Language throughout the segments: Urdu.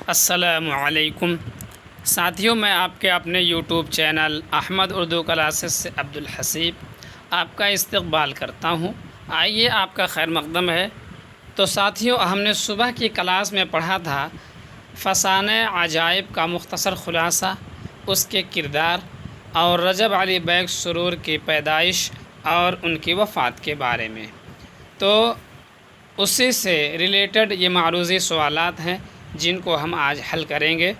السلام علیکم ساتھیوں، میں آپ کے اپنے YouTube channel Ahmad Urdu classes سے عبدالحسیب آپ کا استقبال کرتا ہوں۔ آئیے، آپ کا خیر مقدم ہے۔ تو ساتھیوں، ہم نے صبح کی کلاس میں پڑھا تھا فسانہ عجائب کا مختصر خلاصہ، اس کے کردار اور رجب علی بیگ سرور کی پیدائش اور ان کی وفات کے بارے میں۔ تو اسی سے ریلیٹڈ یہ معروضی سوالات ہیں جن کو ہم آج حل کریں گے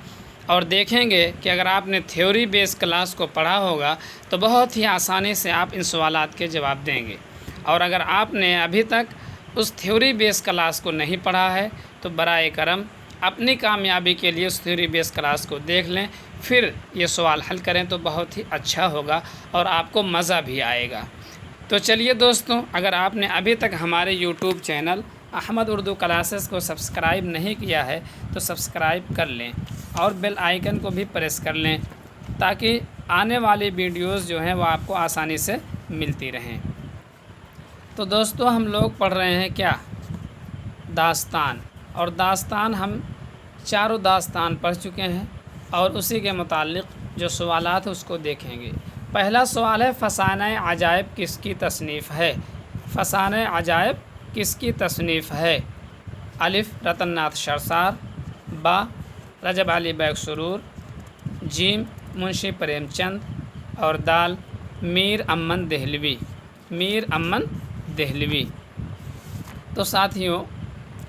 اور دیکھیں گے کہ اگر آپ نے تھیوری بیس کلاس کو پڑھا ہوگا تو بہت ہی آسانی سے آپ ان سوالات کے جواب دیں گے، اور اگر آپ نے ابھی تک اس تھیوری بیس کلاس کو نہیں پڑھا ہے تو برائے کرم اپنی کامیابی کے لیے اس تھیوری بیس کلاس کو دیکھ لیں، پھر یہ سوال حل کریں تو بہت ہی اچھا ہوگا اور آپ کو مزہ بھی آئے گا۔ تو چلیے دوستوں، اگر آپ نے ابھی تک ہمارے YouTube channel Ahmad Urdu classes کو سبسکرائب نہیں کیا ہے تو سبسکرائب کر لیں اور بیل آئیکن کو بھی پریس کر لیں تاکہ آنے والی ویڈیوز جو ہیں وہ آپ کو آسانی سے ملتی رہیں۔ تو دوستوں، ہم لوگ پڑھ رہے ہیں کیا؟ داستان، اور داستان ہم چاروں داستان پڑھ چکے ہیں اور اسی کے متعلق جو سوالات ہیں اس کو دیکھیں گے۔ پہلا سوال ہے، فسانہ عجائب کس کی تصنیف ہے؟ فسانہ عجائب کس کی تصنیف ہے؟ الف رتن ناتھ شرسار، با رجب علی بیگ سرور، جیم منشی پریم چند، اور دال میر امن دہلوی۔ میر امن دہلوی۔ تو ساتھیوں،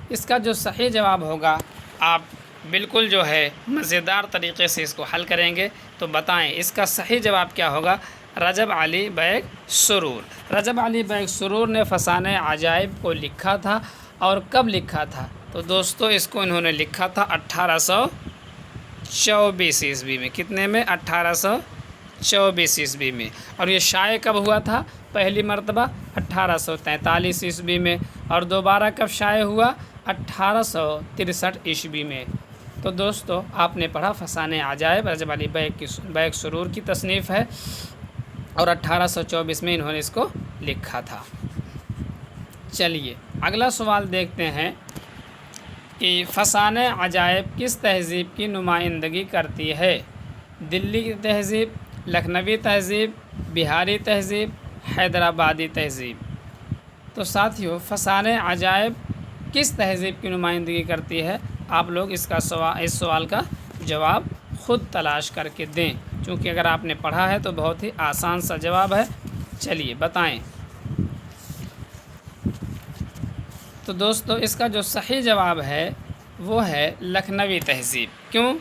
اس کا جو صحیح جواب ہوگا، آپ بالکل جو ہے مزیدار طریقے سے اس کو حل کریں گے تو بتائیں اس کا صحیح جواب کیا ہوگا؟ رجب علی بیگ سرور۔ رجب علی بیگ سرور نے فسانہ عجائب کو لکھا تھا، اور کب لکھا تھا؟ تو دوستو، اس کو انہوں نے لکھا تھا 1824 عیسوی میں۔ کتنے میں؟ 1824 عیسوی میں۔ اور یہ شائع کب ہوا تھا پہلی مرتبہ؟ 1843 عیسوی میں۔ اور دوبارہ کب شائع ہوا؟ 1863 عیسوی میں۔ تو دوستو، آپ نے پڑھا فسانہ عجائب رجب علی بیگ سرور کی تصنیف ہے اور 1824 میں انہوں نے اس کو لکھا تھا۔ چلیے اگلا سوال دیکھتے ہیں کہ فسانہ عجائب کس تہذیب کی نمائندگی کرتی ہے؟ دلی کی تہذیب، لکھنوی تہذیب، بہاری تہذیب، حیدرآبادی تہذیب۔ تو ساتھیوں، فسانہ عجائب کس تہذیب کی نمائندگی کرتی ہے؟ آپ لوگ اس سوال کا جواب خود تلاش کر کے دیں، چونکہ اگر آپ نے پڑھا ہے تو بہت ہی آسان سا جواب ہے۔ چلیے بتائیں۔ تو دوستو، اس کا جو صحیح جواب ہے وہ ہے لکھنوی تہذیب۔ کیوں؟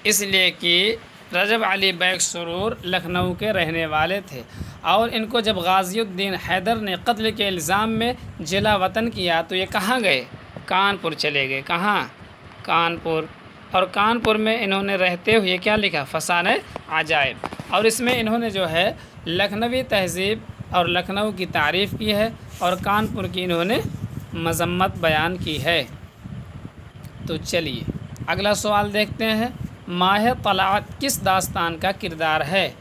اس لیے کہ رجب علی بیگ سرور لکھنؤ کے رہنے والے تھے، اور ان کو جب غازی الدین حیدر نے قتل کے الزام میں جلا وطن کیا تو یہ کہاں گئے؟ کانپور چلے گئے۔ کہاں؟ کانپور۔ اور کانپور میں انہوں نے رہتے ہوئے کیا لکھا؟ فسانہ عجائب۔ اور اس میں انہوں نے جو ہے لکھنوی تہذیب اور لکھنؤ کی تعریف کی ہے، اور کانپور کی انہوں نے مذمت بیان کی ہے۔ تو چلیے اگلا سوال دیکھتے ہیں، ماہ طلعت کس داستان کا کردار ہے؟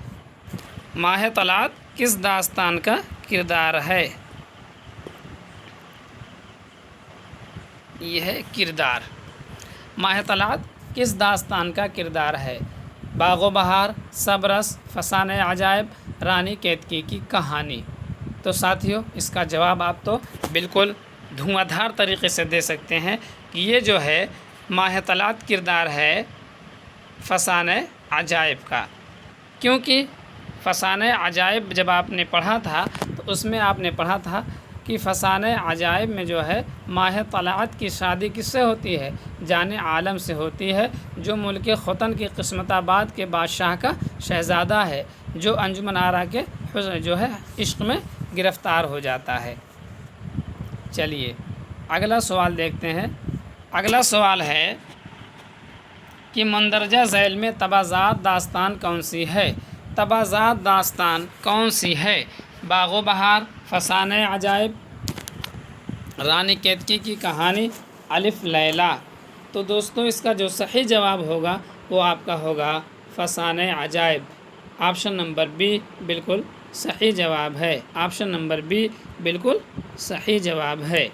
ماہ طلعت کس داستان کا کردار ہے؟ یہ ہے کردار۔ ماہ طلعت کس داستان کا کردار ہے؟ باغ و بہار، سبرس، فسانہ عجائب، رانی کیتکی کی کہانی۔ تو ساتھیوں، اس کا جواب آپ تو بالکل دھواں دھار طریقے سے دے سکتے ہیں کہ یہ جو ہے ماہ طلعت کردار ہے فسانہ عجائب کا، کیونکہ فسانہ عجائب جب آپ نے پڑھا تھا تو اس میں آپ نے پڑھا تھا کہ فسانہ عجائب میں جو ہے ماہ طلعت کی شادی کس سے ہوتی ہے؟ جان عالم سے ہوتی ہے، جو ملک ختن کی قسمت آباد کے بادشاہ کا شہزادہ ہے، جو انجمن آرا کے جو ہے عشق میں گرفتار ہو جاتا ہے۔ چلیے اگلا سوال دیکھتے ہیں۔ اگلا سوال ہے کہ مندرجہ ذیل میں تبازات داستان کون سی ہے؟ تبازات داستان کون سی ہے؟ باغ و بہار، فسانہ عجائب، رانی کیتکی کی کہانی، الف لیلا۔ تو دوستوں، اس کا جو صحیح جواب ہوگا وہ آپ کا ہوگا Fasana Ajaib. Option number be بالکل صحیح جواب ہے۔ آپشن نمبر بی بالکل صحیح جواب ہے۔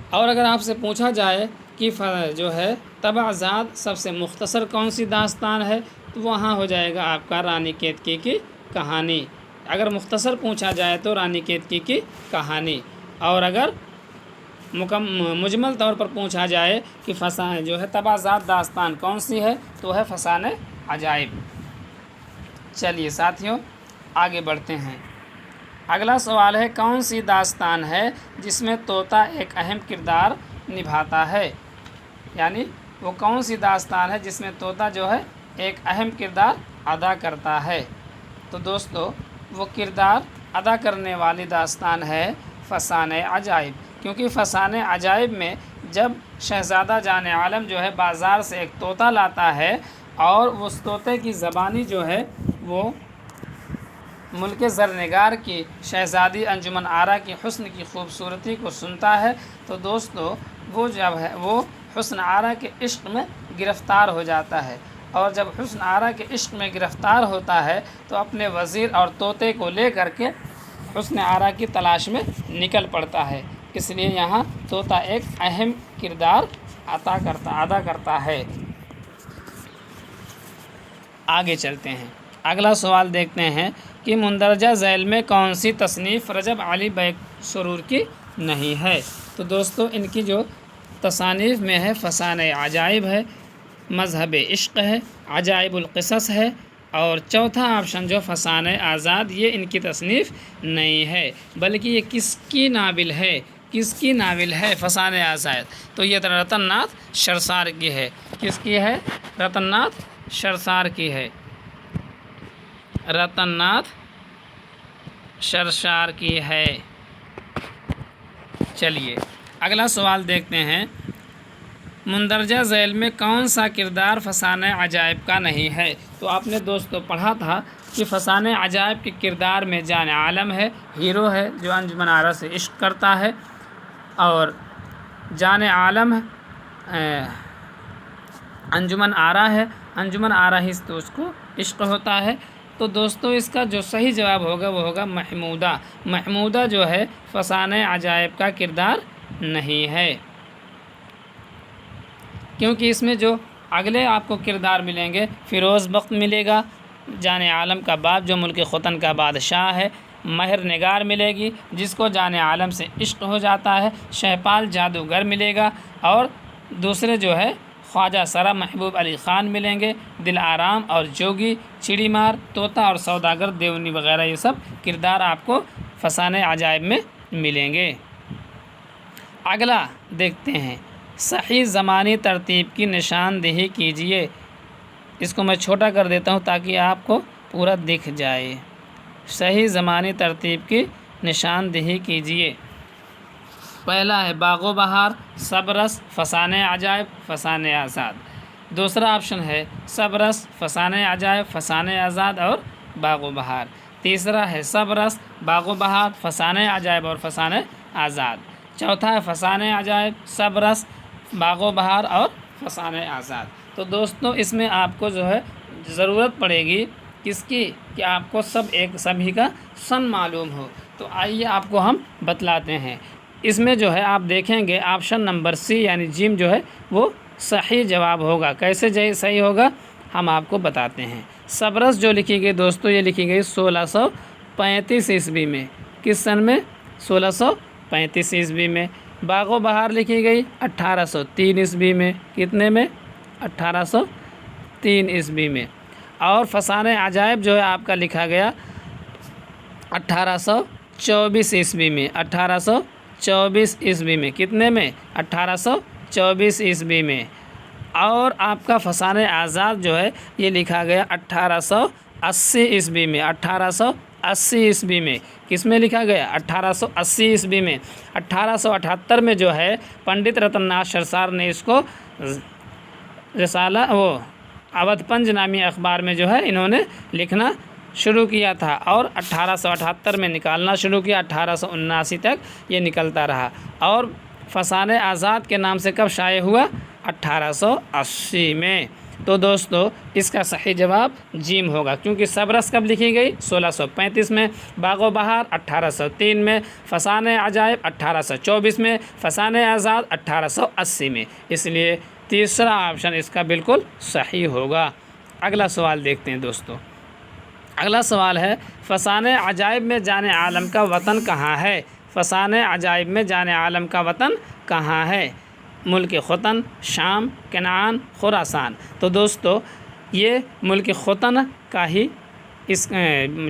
اور اگر آپ سے پوچھا جائے کہ جو ہے تبعزاد سب سے مختصر کون سی داستان ہے، تو وہاں ہو جائے گا آپ کا رانی کیتکی کی کہانی۔ اگر مختصر پوچھا جائے تو رانی کیتکی کی کہانی، اور اگر مجمل طور پر پوچھا جائے کہ جو ہے تبعزاد داستان کون سی ہے، تو ہے فسانہ عجائب۔ چلیے ساتھیوں آگے بڑھتے ہیں۔ اگلا سوال ہے کون سی داستان ہے جس میں طوطا ایک اہم کردار نبھاتا ہے، یعنی وہ کون سی داستان ہے جس میں طوطا جو ہے ایک اہم کردار ادا کرتا ہے۔ تو دوستو وہ کردار ادا کرنے والی داستان ہے فسانہ عجائب، کیونکہ فسانہ عجائب میں جب شہزادہ جان عالم جو ہے بازار سے ایک طوطا لاتا ہے اور اس طوطے کی زبانی جو ہے وہ ملک زرنگار کی شہزادی انجمن آرا کی حسن کی خوبصورتی کو سنتا ہے، تو دوستو وہ جب ہے وہ حسن آرا کے عشق میں گرفتار ہو جاتا ہے، اور جب حسن آرا کے عشق میں گرفتار ہوتا ہے تو اپنے وزیر اور طوطے کو لے کر کے حسن آرا کی تلاش میں نکل پڑتا ہے۔ اس لیے یہاں طوطا ایک اہم کردار ادا کرتا ہے۔ آگے چلتے ہیں، اگلا سوال دیکھتے ہیں کہ مندرجہ ذیل میں کون سی تصنیف رجب علی بیگ سرور کی نہیں ہے۔ تو دوستو ان کی جو تصانیف میں ہے فسانہ عجائب ہے، مذہب عشق ہے، عجائب القصص ہے، اور چوتھا آپشن جو فسانہ آزاد، یہ ان کی تصنیف نہیں ہے، بلکہ یہ کس کی ناول ہے؟ کس کی ناول ہے فسانہ آزاد؟ تو یہ رتن ناتھ شرسار کی ہے۔ کس کی ہے؟ رتن ناتھ شرسار کی ہے، رتن ناتھ شرسار کی ہے۔ چلیے اگلا سوال دیکھتے ہیں، مندرجہ ذیل میں کون سا کردار فسانہ عجائب کا نہیں ہے؟ تو آپ نے دوستو پڑھا تھا کہ فسانہ عجائب کے کردار میں جان عالم ہے، ہیرو ہے جو انجمن آرا سے عشق کرتا ہے، اور جان عالم انجمن آرا ہے، انجمن آرا ہی تو اس کو عشق ہوتا ہے۔ تو دوستو اس کا جو صحیح جواب ہوگا وہ ہوگا محمودہ۔ محمودہ جو ہے فسانہ عجائب کا کردار نہیں ہے، کیونکہ اس میں جو اگلے آپ کو کردار ملیں گے، فیروز بخت ملے گا، جان عالم کا باپ جو ملک ختن کا بادشاہ ہے، مہر نگار ملے گی جس کو جان عالم سے عشق ہو جاتا ہے، شہپال جادوگر ملے گا، اور دوسرے جو ہے خواجہ سرا محبوب علی خان ملیں گے، دل آرام اور جوگی، چڑی مار، طوطا اور سوداگر دیونی وغیرہ یہ سب کردار آپ کو فسانہ عجائب میں ملیں گے۔ اگلا دیکھتے ہیں، صحیح زمانی ترتیب کی نشاندہی کیجیے۔ اس کو میں چھوٹا کر دیتا ہوں تاکہ آپ کو پورا دکھ جائے۔ صحیح زمانی ترتیب کی نشاندہی کیجیے۔ پہلا ہے باغ و بہار، سبرس، فسانہ عجائب، فسانہ آزاد۔ دوسرا آپشن ہے سبرس، فسانہ عجائب، فسانہ آزاد اور باغ و بہار۔ تیسرا ہے سبرس، باغ و بہار، فسانہ عجائب اور فسانہ آزاد۔ چوتھا ہے فسانہ عجائب، سبرس، باغ و بہار اور فسانہ آزاد۔ تو دوستو اس میں آپ کو جو ہے ضرورت پڑے گی کس کی؟ کہ آپ کو سبھی کا سن معلوم ہو۔ تو آئیے آپ کو ہم بتلاتے ہیں۔ اس میں جو ہے آپ دیکھیں گے آپشن نمبر سی یعنی جیم جو ہے وہ صحیح جواب ہوگا۔ کیسے صحیح ہوگا ہم آپ کو بتاتے ہیں۔ سبرس جو لکھی گئی دوستو یہ لکھی گئی 1635 عیسوی میں۔ کس سن میں؟ 1635 عیسوی میں۔ باغ و بہار لکھی گئی 1803 عیسوی میں۔ کتنے میں؟ 1803 عیسوی میں۔ اور فسانہ عجائب جو ہے آپ کا لکھا گیا 1824 عیسوی میں۔ 1824 عیسوی میں۔ کتنے میں؟ 1824 عیسوی میں۔ اور آپ کا فسانہ آزاد جو ہے یہ لکھا گیا 1880 عیسوی میں۔ 1880 عیسوی میں۔ کس میں لکھا گیا؟ 1880 عیسوی میں۔ 1878 میں جو ہے پنڈت رتن ناتھ شرسار نے اس کو رسالہ اودھ پنج نامی اخبار میں جو ہے انہوں نے لکھنا شروع کیا تھا، اور 1878 میں نکالنا شروع کیا، 1879 تک یہ نکلتا رہا۔ اور فسانہ آزاد کے نام سے کب شائع ہوا؟ 1880 میں۔ تو دوستو اس کا صحیح جواب جیم ہوگا، کیونکہ سبرس کب لکھی گئی؟ 1635 میں، باغ و بہار 1803 میں، فسانۂ عجائب 1824 میں، فسانۂ آزاد 1880 میں، اس لیے تیسرا آپشن اس کا بالکل صحیح ہوگا۔ اگلا سوال دیکھتے ہیں دوستو۔ اگلا سوال ہے فسانۂ عجائب میں جان عالم کا وطن کہاں ہے؟ فسانۂ عجائب میں جان عالم کا وطن کہاں ہے؟ ملک ختن، شام، کنعان، خراسان۔ تو دوستو یہ ملک ختن کا ہی اس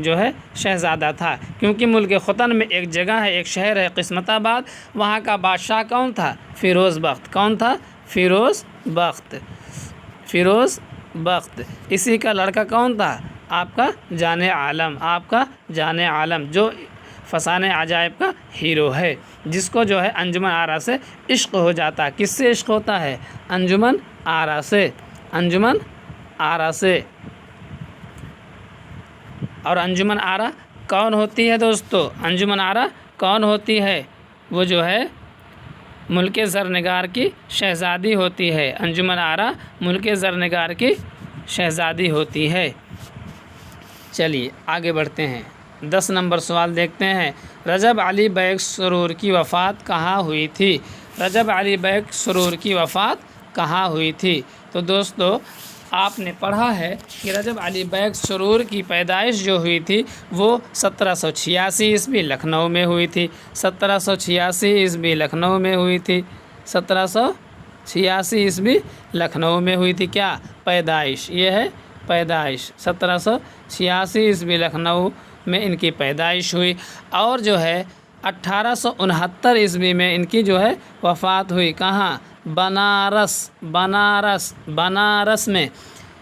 جو ہے شہزادہ تھا، کیونکہ ملک ختن میں ایک جگہ ہے، ایک شہر ہے قسمت آباد، وہاں کا بادشاہ کون تھا؟ فیروز بخت۔ کون تھا؟ فیروز بخت۔ فیروز بخت۔ اسی کا لڑکا کون تھا؟ آپ کا جان عالم، آپ کا جان عالم، جو فسانۂ عجائب کا ہیرو ہے، جس کو جو ہے انجمن آرا سے عشق ہو جاتا ہے۔ کس سے عشق ہوتا ہے؟ انجمن آرا سے، انجمن آرا سے۔ اور انجمن آرا کون ہوتی ہے دوستو؟ انجمن آرا کون ہوتی ہے؟ وہ جو ہے ملک زرنگار کی شہزادی ہوتی ہے۔ انجمن آرا ملک زرنگار کی شہزادی ہوتی ہے۔ چلیے آگے بڑھتے ہیں، 10 نمبر سوال دیکھتے ہیں۔ رجب علی بیگ سرور کی وفات کہاں ہوئی تھی؟ رجب علی بیگ سرور کی وفات کہاں ہوئی تھی؟ تو دوستو آپ نے پڑھا ہے کہ رجب علی بیگ سرور کی پیدائش جو ہوئی تھی وہ 1786 عیسوی لکھنؤ میں ہوئی تھی۔ 1786 عیسوی لکھنؤ میں ہوئی تھی۔ 1786 عیسوی لکھنؤ میں ہوئی تھی کیا؟ پیدائش، یہ ہے پیدائش۔ 1786 عیسوی لکھنؤ میں ان کی پیدائش ہوئی، اور جو ہے 1869 عیسوی میں ان کی جو ہے وفات ہوئی۔ کہاں؟ بنارس، بنارس، بنارس میں۔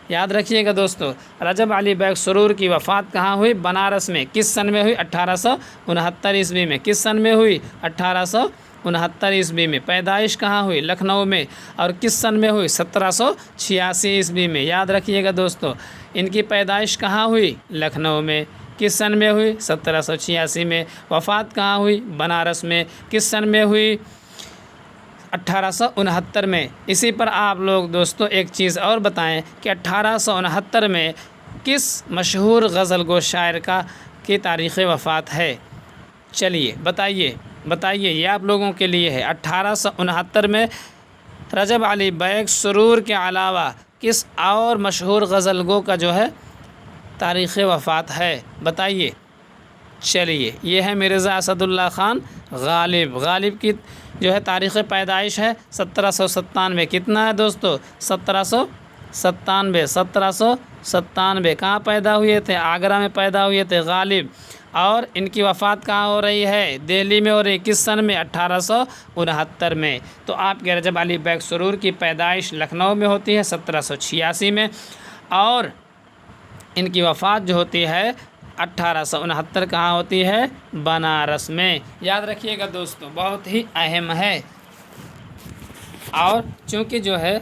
یاد رکھیے گا دوستو، رجب علی بیگ سرور کی وفات کہاں ہوئی؟ بنارس میں۔ کس سن میں ہوئی؟ 1869 عیسوی میں۔ کس سن میں ہوئی؟ 1869 عیسوی میں۔ پیدائش کہاں ہوئی؟ لکھنؤ میں۔ اور کس سن میں ہوئی؟ 1786 عیسوی میں۔ یاد رکھیے گا دوستو، ان کی پیدائش کہاں ہوئی؟ لکھنؤ میں۔ کس سن میں ہوئی؟ 1786 میں۔ وفات کہاں ہوئی؟ بنارس میں۔ کس سن میں ہوئی؟ 1869 میں۔ اسی پر آپ لوگ دوستو ایک چیز اور بتائیں کہ 1869 میں کس مشہور غزل گو شاعر کی تاریخ وفات ہے؟ چلیے بتائیے، بتائیے، یہ آپ لوگوں کے لیے ہے۔ 1869 میں رجب علی بیگ سرور کے علاوہ کس اور مشہور غزل گو کا جو ہے تاریخ وفات ہے؟ بتائیے۔ چلیے یہ ہے مرزا اسد اللہ خان غالب۔ غالب کی جو ہے تاریخ پیدائش ہے 1797۔ کتنا ہے دوستو؟ 1797۔ 1797 کہاں پیدا ہوئے تھے؟ آگرہ میں پیدا ہوئے تھے غالب۔ اور ان کی وفات کہاں ہو رہی ہے؟ دہلی میں ہو رہی ہے۔ کس سن میں؟ 1869 میں۔ تو آپ کے رجب علی بیگ سرور کی پیدائش لکھنؤ میں ہوتی ہے 1786 میں، اور ان کی وفات جو ہوتی ہے 1869 کہاں ہوتی ہے؟ بنارس میں۔ یاد رکھیے گا دوستو، بہت ہی اہم ہے۔ اور چونکہ جو ہے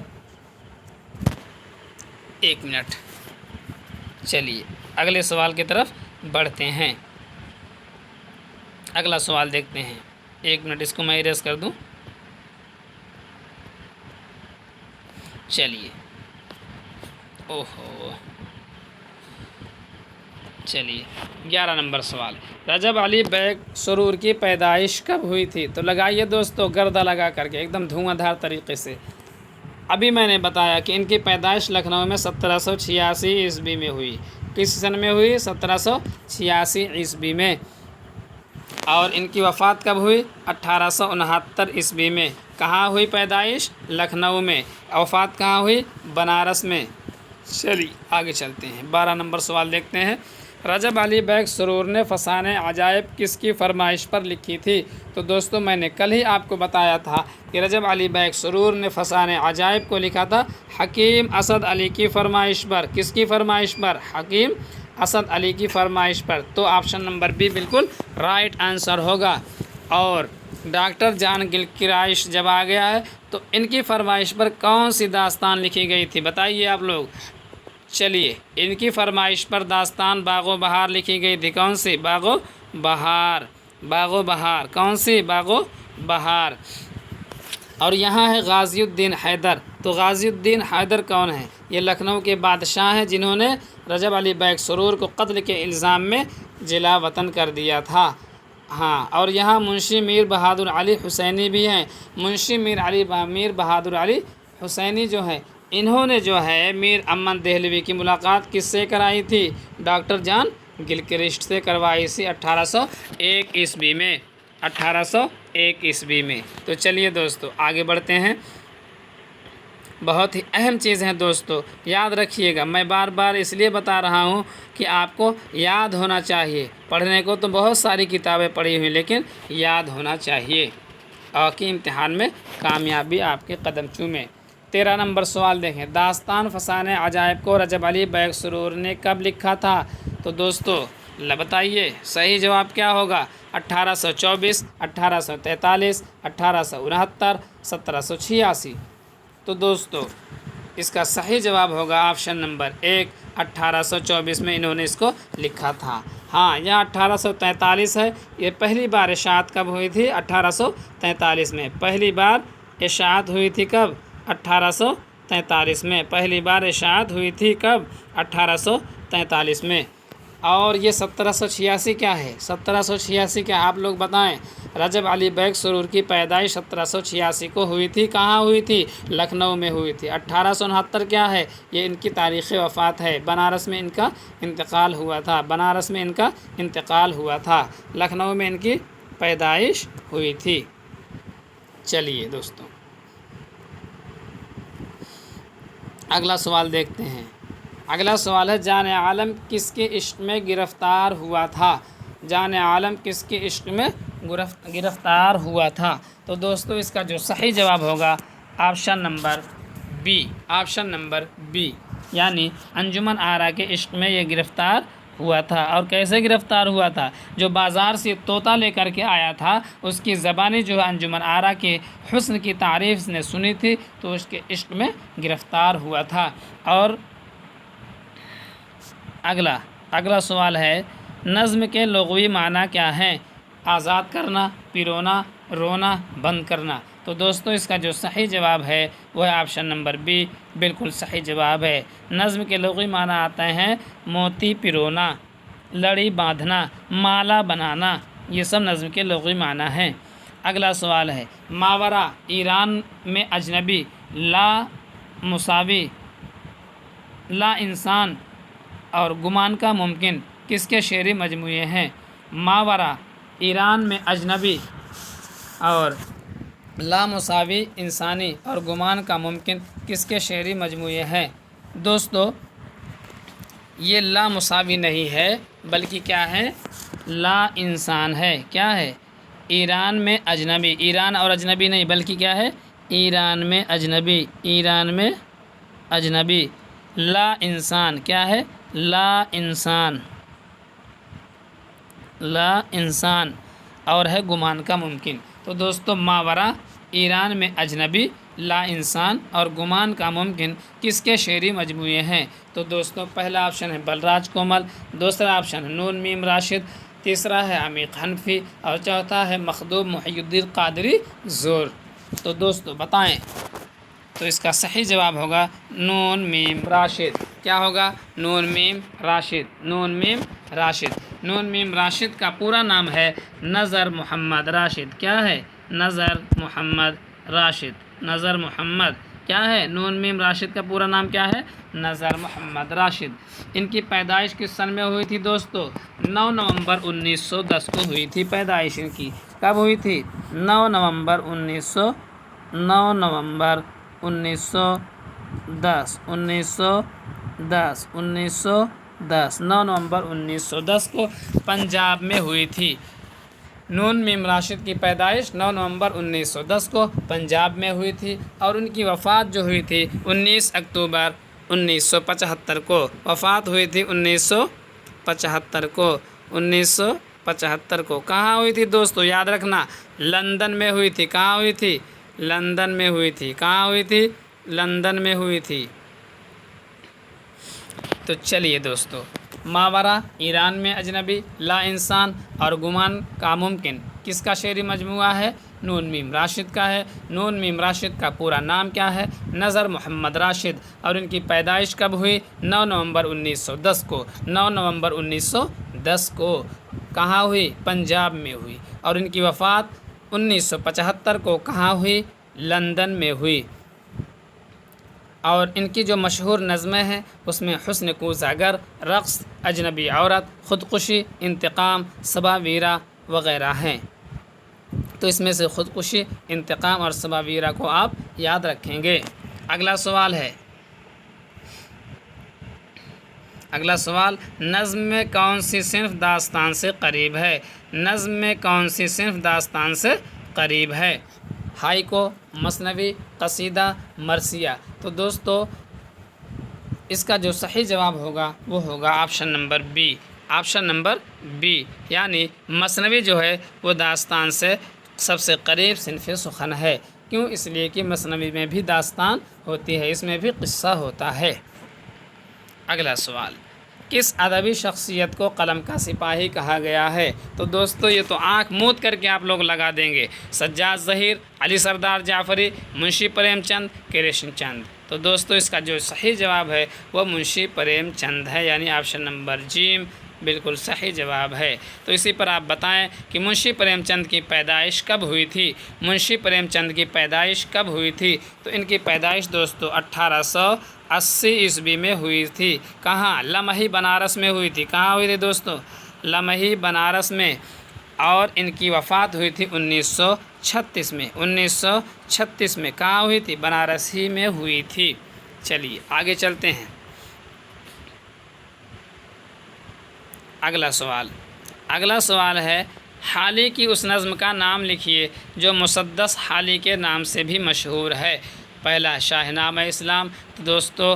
1 منٹ، چلیے اگلے سوال کی طرف بڑھتے ہیں۔ اگلا سوال دیکھتے ہیں۔ 1 منٹ، اس کو میں اریز کر دوں۔ چلیے، اوہو، چلیے 11 نمبر سوال۔ رجب علی بیگ سرور کی پیدائش کب ہوئی تھی؟ تو لگائیے دوستو گردہ لگا کر کے ایک دم دھواں دھار طریقے سے۔ ابھی میں نے بتایا کہ ان کی پیدائش لکھنؤ میں 1786 عیسوی میں ہوئی۔ کس سن میں ہوئی؟ 1786 عیسوی میں۔ اور ان کی وفات کب ہوئی؟ 1869 عیسوی میں۔ کہاں ہوئی پیدائش؟ لکھنؤ میں۔ وفات کہاں ہوئی؟ بنارس میں۔ چلیے آگے چلتے ہیں، 12 نمبر سوال دیکھتے ہیں۔ رجب علی بیگ سرور نے فسانۂ عجائب کس کی فرمائش پر لکھی تھی؟ تو دوستو میں نے کل ہی آپ کو بتایا تھا کہ رجب علی بیگ سرور نے فسانۂ عجائب کو لکھا تھا حکیم اسد علی کی فرمائش پر۔ کس کی فرمائش پر؟ حکیم اسد علی کی فرمائش پر۔ تو آپشن نمبر بی بالکل رائٹ آنسر ہوگا۔ اور ڈاکٹر جان گل کی رہائش جب آ گیا ہے تو ان کی فرمائش پر کون سی داستان لکھی گئی تھی؟ بتائیے آپ لوگ۔ چلیے ان کی فرمائش پر داستان باغ و بہار لکھی گئی تھی۔ کون سی؟ باغ و بہار۔ باغ و بہار کون سی؟ باغ و بہار۔ اور یہاں ہے غازی الدین حیدر۔ تو غازی الدین حیدر کون ہیں؟ یہ لکھنؤ کے بادشاہ ہیں جنہوں نے رجب علی بیگ سرور کو قتل کے الزام میں جلا وطن کر دیا تھا۔ ہاں، اور یہاں منشی میر بہادر علی حسینی بھی ہیں۔ منشی میر بہادر علی حسینی جو ہیں، انہوں نے جو ہے میر امن دہلوی کی ملاقات کس سے کرائی تھی؟ ڈاکٹر جان گلکرسٹ سے کروائی تھی 1801 عیسوی میں۔ 1801 عیسوی میں۔ تو چلیے دوستو آگے بڑھتے ہیں۔ بہت ہی اہم چیز ہیں دوستو، یاد رکھیے گا۔ میں بار بار اس لیے بتا رہا ہوں کہ آپ کو یاد ہونا چاہیے۔ پڑھنے کو تو بہت ساری کتابیں پڑھی ہوئی، لیکن یاد ہونا چاہیے اور کہ امتحان میں کامیابی آپ کے قدم چومے۔ 13 نمبر سوال دیکھیں، داستان فسانہ عجائب کو رجب علی بیگ سرور نے کب لکھا تھا؟ تو دوستو بتائیے صحیح جواب کیا ہوگا؟ 1824، 1843، 1869، 1786۔ تو دوستو اس کا صحیح جواب ہوگا آپشن نمبر 1، 1824 میں انہوں نے اس کو لکھا تھا۔ ہاں، یہاں 1843 ہے۔ یہ پہلی بار اشاعت کب ہوئی تھی؟ 1843 میں۔ پہلی بار اشاعت ہوئی تھی کب؟ 1843 میں۔ پہلی بار اشاعت ہوئی تھی کب؟ 1843 میں۔ اور یہ 1786 کیا ہے؟ 1786 کیا آپ لوگ بتائیں؟ رجب علی بیگ سرور کی پیدائش 1786 کو ہوئی تھی۔ کہاں ہوئی تھی؟ لکھنؤ میں ہوئی تھی۔ 1869 کیا ہے؟ یہ ان کی تاریخ وفات ہے۔ بنارس میں ان کا انتقال ہوا تھا۔ بنارس میں ان کا انتقال ہوا تھا۔ لکھنؤ میں ان کی پیدائش ہوئی تھی۔ چلیے دوستوں اگلا سوال دیکھتے ہیں۔ اگلا سوال ہے، جان عالم کس کے عشق میں گرفتار ہوا تھا؟ جان عالم کس کے عشق میں گرفتار ہوا تھا؟ تو دوستو اس کا جو صحیح جواب ہوگا option number be. Option number be, یعنی انجمن آرا کے عشق میں یہ گرفتار ہوا تھا۔ اور کیسے گرفتار ہوا تھا؟ جو بازار سے طوطا لے کر کے آیا تھا، اس کی زبانی جو ہے انجمن آرا کے حسن کی تعریف نے سنی تھی، تو اس کے عشق میں گرفتار ہوا تھا۔ اور اگلا سوال ہے، نظم کے لغوی معنی کیا ہیں؟ آزاد کرنا، پرونا، رونا، بند کرنا۔ تو دوستو اس کا جو صحیح جواب ہے وہ ہے آپشن نمبر بی، بالکل صحیح جواب ہے۔ نظم کے لغوی معنی آتے ہیں موتی پرونا، لڑی باندھنا، مالا بنانا، یہ سب نظم کے لغوی معنی ہیں۔ اگلا سوال ہے، ماورا ایران میں اجنبی، لا مساوی، لا انسان اور گمان کا ممکن کس کے شعری مجموعے ہیں؟ ماورا ایران میں اجنبی اور لامساوی انسانی اور گمان کا ممکن کس کے شعری مجموعے ہیں؟ دوستو یہ لامساوی نہیں ہے، بلکہ کیا ہے؟ لا انسان ہے۔ کیا ہے؟ ایران میں اجنبی، ایران اور اجنبی نہیں، بلکہ کیا ہے؟ ایران میں اجنبی، ایران میں اجنبی، لا انسان، کیا ہے؟ لا انسان، لا انسان اور ہے گمان کا ممکن۔ تو دوستو ماورا ایران میں اجنبی، لا انسان اور گمان کا ممکن کس کے شعری مجموعے ہیں؟ تو دوستو پہلا آپشن ہے بلراج کومل، دوسرا آپشن ہے نون میم راشد، تیسرا ہے عمیق حنفی اور چوتھا ہے مخدوم محی الدین قادری زور۔ تو دوستو بتائیں، تو اس کا صحیح جواب ہوگا نون میم راشد۔ کیا ہوگا؟ نون میم راشد، نون میم راشد۔ نون میم راشد کا پورا نام ہے نظر محمد راشد۔ کیا ہے؟ نظر محمد راشد، نظر محمد کیا ہے؟ نون میم راشد کا پورا نام کیا ہے؟ نظر محمد راشد۔ ان کی پیدائش کس سن میں ہوئی تھی دوستو؟ 9 نومبر 1910 کو ہوئی تھی پیدائش ان کی۔ کب ہوئی تھی؟ 9 نومبر 1910، 9 نومبر 1910 کو پنجاب میں ہوئی تھی۔ نون میم راشد کی پیدائش 9 نومبر 1910 کو پنجاب میں ہوئی تھی، اور ان کی وفات جو ہوئی تھی 19 اکتوبر 1975 کو وفات ہوئی تھی۔ 1975 کو، 1975 کو کہاں ہوئی تھی دوستو؟ یاد رکھنا، لندن میں ہوئی تھی۔ کہاں ہوئی تھی؟ لندن میں ہوئی تھی۔ کہاں ہوئی تھی؟ لندن میں ہوئی تھی۔ تو چلیے دوستو، ماورا ایران میں اجنبی، لا انسان اور گمان کا ممکن کس کا شعری مجموعہ ہے؟ نون میم راشد کا ہے۔ نون میم راشد کا پورا نام کیا ہے؟ نظر محمد راشد۔ اور ان کی پیدائش کب ہوئی؟ 9 نومبر 1910 کو۔ 9 نومبر 1910 کو کہاں ہوئی؟ پنجاب میں ہوئی۔ اور ان کی وفات 1975 کو کہاں ہوئی؟ لندن میں ہوئی۔ اور ان کی جو مشہور نظمیں ہیں اس میں حسن کوزہ گر، رقص، اجنبی عورت، خودکشی، انتقام، صبا ویرا وغیرہ ہیں۔ تو اس میں سے خودکشی، انتقام اور صبا ویرا کو آپ یاد رکھیں گے۔ اگلا سوال ہے، اگلا سوال، نظم میں کون سی صنف داستان سے قریب ہے؟ نظم میں کون سی صنف داستان سے قریب ہے؟ ہائیکو، مثنوی، قصیدہ، مرثیہ۔ تو دوستو اس کا جو صحیح جواب ہوگا وہ ہوگا option number be. Option number be, یعنی مثنوی جو ہے وہ داستان سے سب سے قریب صنف سخن ہے۔ کیوں؟ اس لیے کہ مثنوی میں بھی داستان ہوتی ہے، اس میں بھی قصہ ہوتا ہے۔ اگلا سوال، کس ادبی شخصیت کو قلم کا سپاہی کہا گیا ہے؟ تو دوستو یہ تو آنکھ موند کر کے آپ لوگ لگا دیں گے۔ سجاد ظہیر، علی سردار جعفری، منشی پریم چند، کرشن چند۔ تو دوستو اس کا جو صحیح جواب ہے وہ منشی پریم چند ہے، یعنی آپشن نمبر جیم بالکل صحیح جواب ہے۔ تو اسی پر آپ بتائیں کہ منشی پریم چند کی پیدائش کب ہوئی تھی؟ منشی پریم چند کی پیدائش کب ہوئی تھی؟ تو ان کی پیدائش دوستو 1880 عیسوی میں ہوئی تھی۔ کہاں؟ لمحی بنارس میں ہوئی تھی۔ کہاں ہوئی تھی دوستو؟ لمحی بنارس میں۔ اور ان کی وفات ہوئی تھی 1936 میں۔ 1936 میں کہاں ہوئی تھی؟ بنارس ہی میں ہوئی تھی۔ چلیے آگے چلتے ہیں۔ اگلا سوال، اگلا سوال ہے، حالی کی اس نظم کا نام لکھیے جو مسدس حالی کے نام سے بھی مشہور ہے۔ پہلا شاہ نامہ اسلام، تو دوستو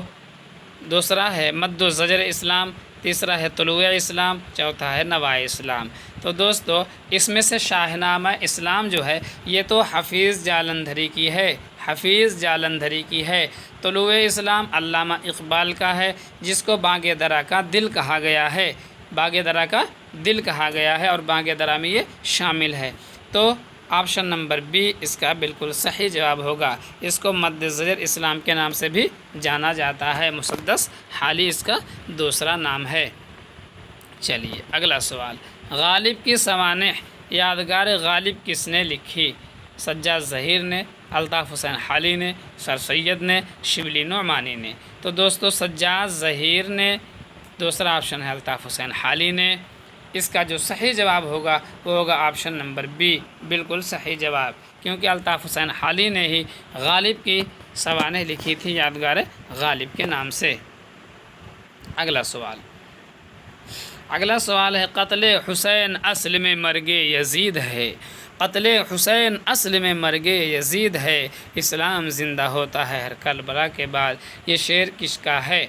دوسرا ہے مد و زجر اسلام، تیسرا ہے طلوع اسلام، چوتھا ہے نوائے اسلام۔ تو دوستو اس میں سے شاہ نامہ اسلام جو ہے یہ تو حفیظ جالندھری کی ہے، حفیظ جالندھری کی ہے۔ طلوع اسلام علامہ اقبال کا ہے، جس کو بانگ درا کا دل کہا گیا ہے، بانگ درا کا دل کہا گیا ہے، اور بانگ درا میں یہ شامل ہے۔ تو آپشن نمبر بی اس کا بالکل صحیح جواب ہوگا۔ اس کو مد زجر اسلام کے نام سے بھی جانا جاتا ہے، مسدس حالی اس کا دوسرا نام ہے۔ چلیے اگلا سوال، غالب کی سوانح یادگار غالب کس نے لکھی؟ سجاد ظہیر نے، الطاف حسین حالی نے، سر سید نے، شبلی نعمانی نے۔ تو دوستو سجاد ظہیر نے، دوسرا آپشن ہے الطاف حسین حالی نے۔ اس کا جو صحیح جواب ہوگا وہ ہوگا آپشن نمبر بی، بالکل صحیح جواب، کیونکہ الطاف حسین حالی نے ہی غالب کی سوانح لکھی تھی یادگار غالب کے نام سے۔ اگلا سوال، اگلا سوال ہے، قتل حسین اصل میں مرگ یزید ہے۔ قتل حسین اصل میں مرگ یزید ہے، اسلام زندہ ہوتا ہے ہر کربلا کے بعد۔ یہ شعر کس کا ہے؟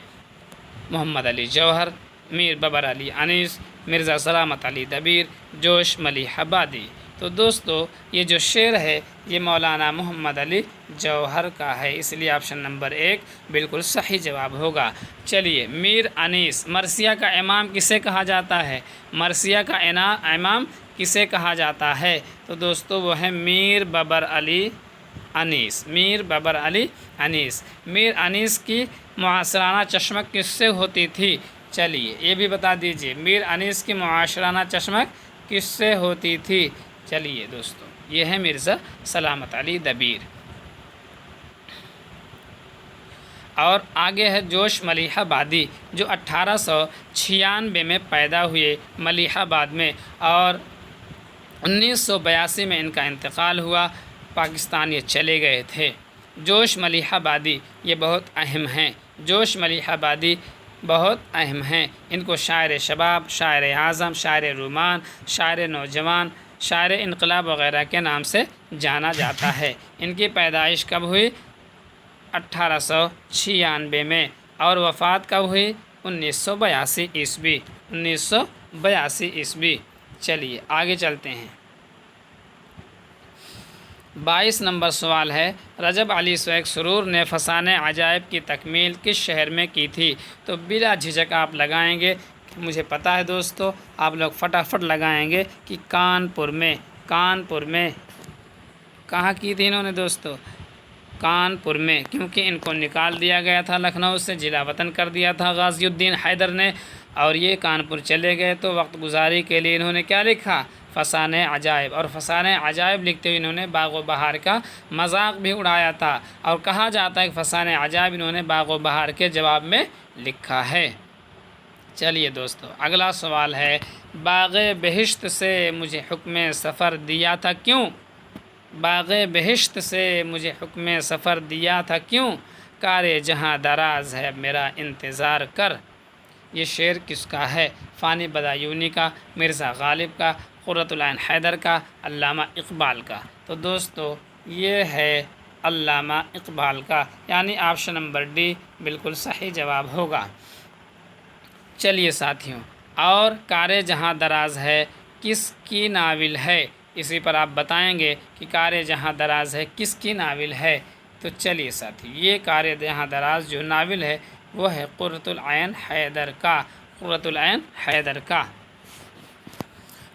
محمد علی جوہر، میر بابر علی انیس، مرزا سلامت علی دبیر، جوش ملیح آبادی۔ تو دوستو یہ جو شعر ہے یہ مولانا محمد علی جوہر کا ہے، اس لیے آپشن نمبر ایک بالکل صحیح جواب ہوگا۔ چلیے، میر انیس، مرثیہ کا امام کسے کہا جاتا ہے؟ مرثیہ کا امام کسے کہا جاتا ہے؟ تو دوستو وہ ہے میر بابر علی انیس، میر بابر علی انیس۔ میر انیس کی معاشرانہ چشمک کس سے ہوتی تھی؟ چلیے یہ بھی بتا دیجئے، میر انیس کی معاشرانہ چشمک کس سے ہوتی تھی؟ چلیے دوستو یہ ہے مرزا سلامت علی دبیر۔ اور آگے ہے جوش ملیح آبادی، جو 1896 میں پیدا ہوئے ملیح آباد میں، اور 1982 میں ان کا انتقال ہوا، پاکستان یہ چلے گئے تھے۔ جوش ملیح آبادی یہ بہت اہم ہیں، جوش ملیح آبادی بہت اہم ہیں۔ ان کو شاعر شباب، شاعر اعظم، شاعر رومان، شاعر نوجوان، شاعر انقلاب وغیرہ کے نام سے جانا جاتا ہے۔ ان کی پیدائش کب ہوئی؟ 1896 میں، اور وفات کب ہوئی؟ 1982 عیسوی، 1982 عیسوی۔ چلیے آگے چلتے ہیں۔ 22 نمبر سوال ہے، رجب علی سویگ سرور نے فسانہ عجائب کی تکمیل کس شہر میں کی تھی؟ تو بلا جھجک آپ لگائیں گے، مجھے پتہ ہے دوستو آپ لوگ فٹافٹ لگائیں گے کہ کانپور میں، کانپور میں۔ کہاں کی تھی انہوں نے دوستو؟ کانپور میں، کیونکہ ان کو نکال دیا گیا تھا لکھنؤ سے، جلا وطن کر دیا تھا غازی الدین حیدر نے، اور یہ کانپور چلے گئے تو وقت گزاری کے لیے انہوں نے کیا لکھا؟ فسانہ عجائب، اور فسانہ عجائب لکھتے ہوئے انہوں نے باغ و بہار کا مذاق بھی اڑایا تھا، اور کہا جاتا ہے کہ فسانہ عجائب انہوں نے باغ و بہار کے جواب میں لکھا ہے۔ چلیے دوستو، اگلا سوال ہے، باغ بہشت سے مجھے حکم سفر دیا تھا کیوں؟ باغ بہشت سے مجھے حکم سفر دیا تھا کیوں؟ کار جہاں دراز ہے میرا انتظار کر۔ یہ شعر کس کا ہے؟ فانی بدایونی کا، مرزا غالب کا، قرۃ العین حیدر کا، علامہ اقبال کا۔ تو دوستو یہ ہے علامہ اقبال کا، یعنی آپشن نمبر ڈی بالکل صحیح جواب ہوگا۔ چلیے ساتھیوں، اور کار جہاں دراز ہے کس کی ناول ہے؟ اسی پر آپ بتائیں گے کہ کار جہاں دراز ہے کس کی ناول ہے۔ تو چلیے ساتھی، یہ کار جہاں دراز جو ناول ہے وہ ہے قرۃ العین حیدر کا، قرۃ العین حیدر کا۔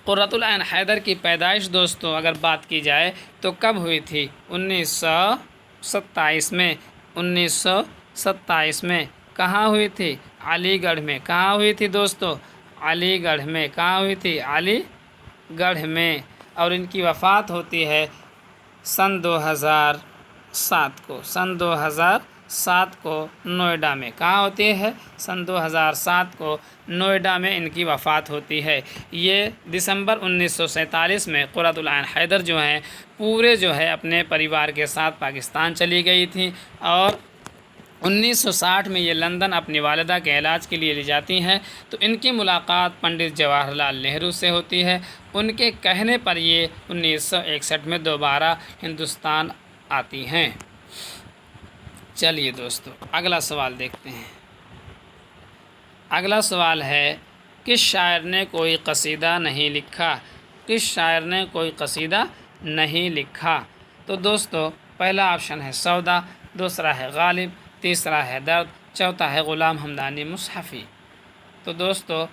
قرۃ العین حیدر کی پیدائش دوستو اگر بات کی جائے تو کب ہوئی تھی؟ 1927 میں، 1927 میں۔ کہاں ہوئی تھی؟ علی گڑھ میں۔ کہاں ہوئی تھی دوستو؟ علی گڑھ میں۔ کہاں ہوئی تھی؟ علی گڑھ میں۔ اور ان کی وفات ہوتی ہے سن 2007 کو، سن 2007 کو نوئیڈا میں۔ کہاں ہوتی ہے؟ سن 2007 کو نوئیڈا میں ان کی وفات ہوتی ہے۔ یہ دسمبر 1947 میں قرۃ العین حیدر جو ہیں پورے جو ہے اپنے پریوار کے ساتھ پاکستان چلی گئی تھیں، اور 1960 میں یہ لندن اپنی والدہ کے علاج کے لیے لے جاتی ہیں، تو ان کی ملاقات پنڈت جواہر لال نہرو سے ہوتی ہے۔ ان کے کہنے پر یہ 1961 میں دوبارہ ہندوستان آتی ہیں۔ چلیے دوستو اگلا سوال دیکھتے ہیں۔ اگلا سوال ہے، کس شاعر نے کوئی قصیدہ نہیں لکھا؟ کس شاعر نے کوئی قصیدہ نہیں لکھا؟ تو دوستو پہلا آپشن ہے سودا، دوسرا ہے غالب، تیسرا ہے درد، چوتھا ہے غلام حمدانی مصحفی۔ تو دوستو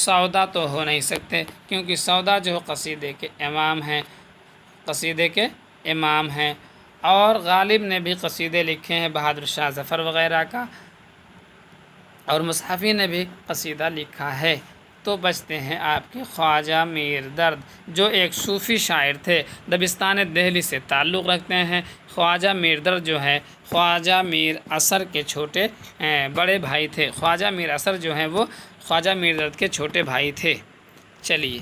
سودا تو ہو نہیں سکتے، کیونکہ سودا جو قصیدے کے امام ہیں، قصیدے کے امام ہیں، اور غالب نے بھی قصیدے لکھے ہیں بہادر شاہ ظفر وغیرہ کا، اور مصحفی نے بھی قصیدہ لکھا ہے۔ تو بچتے ہیں آپ کے خواجہ میر درد، جو ایک صوفی شاعر تھے، دبستان دہلی سے تعلق رکھتے ہیں۔ خواجہ میر درد جو ہے خواجہ میر اثر کے چھوٹے بڑے بھائی تھے۔ خواجہ میر اثر جو ہیں وہ خواجہ میر درد کے چھوٹے بھائی تھے۔ چلیے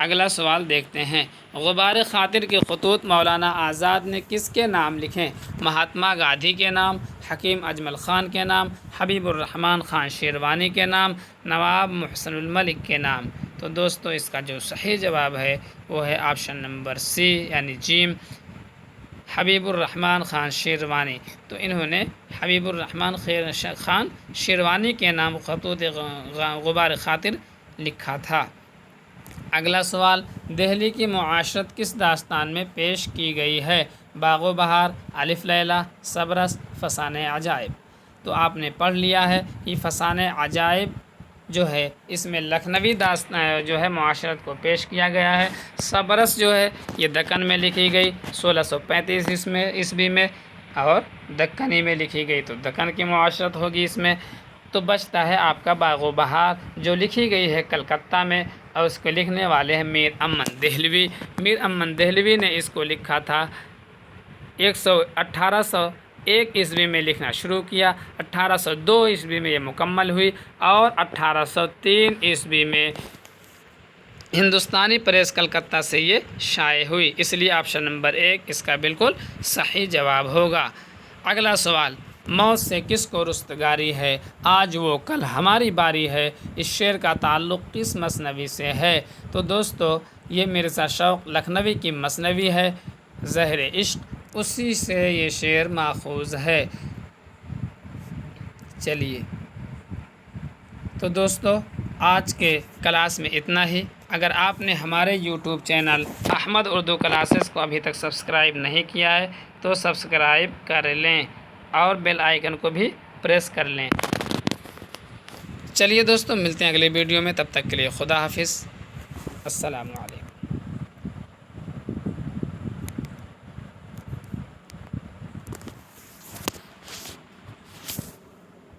اگلا سوال دیکھتے ہیں، غبار خاطر کے خطوط مولانا آزاد نے کس کے نام لکھیں؟ مہاتما گاندھی کے نام، حکیم اجمل خان کے نام، حبیب الرحمن خان شیروانی کے نام، نواب محسن الملک کے نام۔ تو دوستو اس کا جو صحیح جواب ہے وہ ہے آپشن نمبر سی یعنی جیم، حبیب الرحمن خان شیروانی۔ تو انہوں نے حبیب الرحمن خان شیروانی کے نام خطوط غبار خاطر لکھا تھا۔ اگلا سوال، دہلی کی معاشرت کس داستان میں پیش کی گئی ہے؟ باغ و بہار، الف لیلا، صبرس، فسانہ عجائب۔ تو آپ نے پڑھ لیا ہے کہ فسانہ عجائب جو ہے اس میں لکھنوی داستان جو ہے معاشرت کو پیش کیا گیا ہے۔ صبرس جو ہے یہ دکن میں لکھی گئی 1635 عیسوی میں، اور دکنی میں لکھی گئی، تو دکن کی معاشرت ہوگی اس میں۔ تو بچتا ہے آپ کا باغ و بہار، جو لکھی گئی ہے کلکتہ میں، اور اس کو لکھنے والے ہیں میر امن دہلوی۔ میر امن دہلوی نے اس کو لکھا تھا 1801 عیسوی میں لکھنا شروع کیا، 1802 عیسوی میں یہ مکمل ہوئی، اور 1803 عیسوی میں ہندوستانی پریس کلکتہ سے یہ شائع ہوئی، اس لیے آپشن نمبر 1 اس کا بالکل صحیح جواب ہوگا۔ اگلا سوال، موت سے کس کو رستگاری ہے؟ آج وہ کل ہماری باری ہے، اس شعر کا تعلق کس مثنوی سے ہے؟ تو دوستو یہ مرزا شوق لکھنوی کی مثنوی ہے، زہر عشق، اسی سے یہ شعر ماخوذ ہے۔ چلیے تو دوستو آج کے کلاس میں اتنا ہی۔ اگر آپ نے ہمارے YouTube channel Ahmad Urdu classes کو ابھی تک سبسکرائب نہیں کیا ہے تو سبسکرائب کر لیں، اور بیل آئیکن کو بھی پریس کر لیں۔ چلیے دوستو ملتے ہیں اگلے ویڈیو میں، تب تک کے لیے خدا حافظ، السلام علیکم۔